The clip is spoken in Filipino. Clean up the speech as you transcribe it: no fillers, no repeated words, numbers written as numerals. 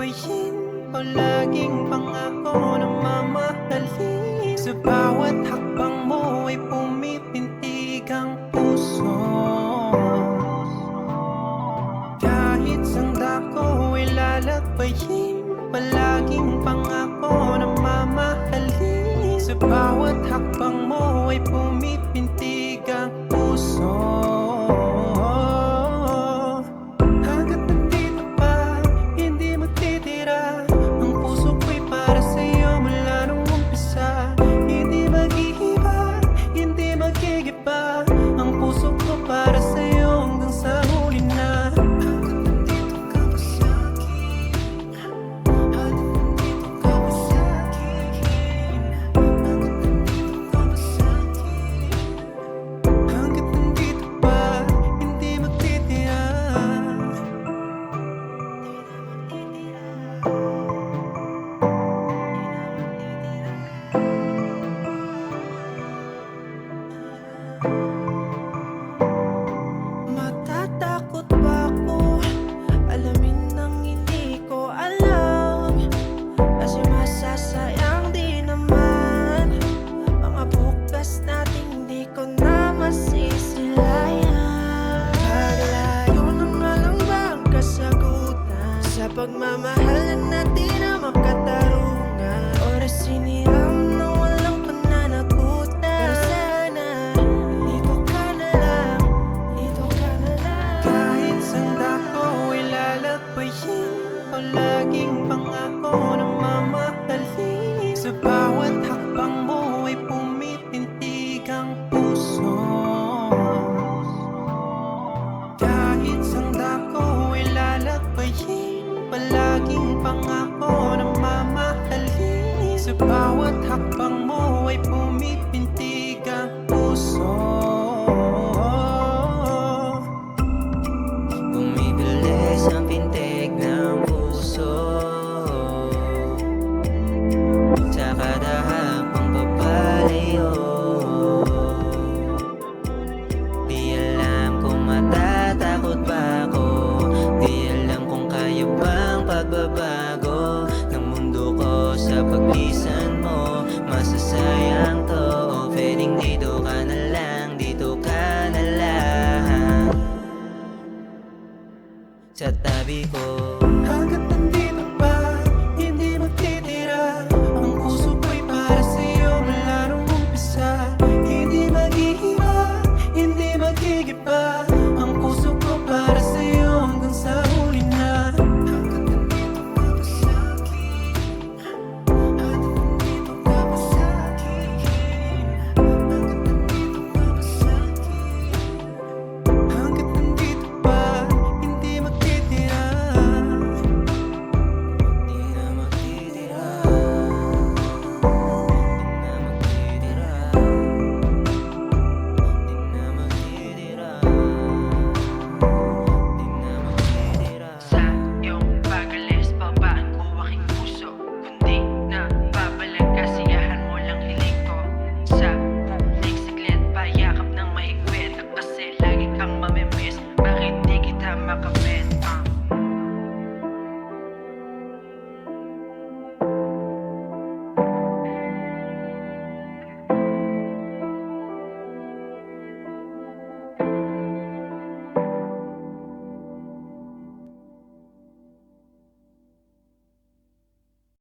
lalakbayin o laging pangako na mamahalin. Sa bawat hakbang mo ay pumipintig ang puso. Kahit sanda ko ay lalakbayin, palaging pangako na mamahalin. Sa bawat hakbang mo ay pumipintig ang puso. Hanggat nandito pa, hindi magtitira. Ang puso ko'y para sa'yo mula nung umpisa. Hindi mag-iiba, hindi magigiba. Ang puso ko para sa'yo hanggang sa huli na. Hanggat nandito ka pa sa'kin, hanggat nandito ka pa sa'kin, hanggat nandito ka pa sa'kin. Hanggat nandito pa, hindi magtitira. Matatakot ba ako? Alamin ng hindi ko alam. Kasi masasayang di naman mga bukas nating di ko na masisilayan. Paglayo na nga lang ba ang kasagutan sa pagmamahal natin na makatarungan? Oras siniram na walang pananagutan. Pero sana dito ka na lang, dito ka na lang. Kahit sanda ko ay lalakbayin o laging pangako na mamahalin. Sa bawat hakbang mo ay pumipintig ang puso. Kahit sanda ko ay lalakbayin, palaging pangako na mamahalin. Sa bawat hakbang mo ay pumipintig ang puso. Bumibilis ang pintig ng puso sa kada hakbang papalayo. Di alam kung matatakot ba ako, di alam kung kaya bang pagbabago ng mundo ko sa paglisan mo. Masasayang to, o pwedeng dito ka na lang, dito ka na lang sa tabi ko. Hanggat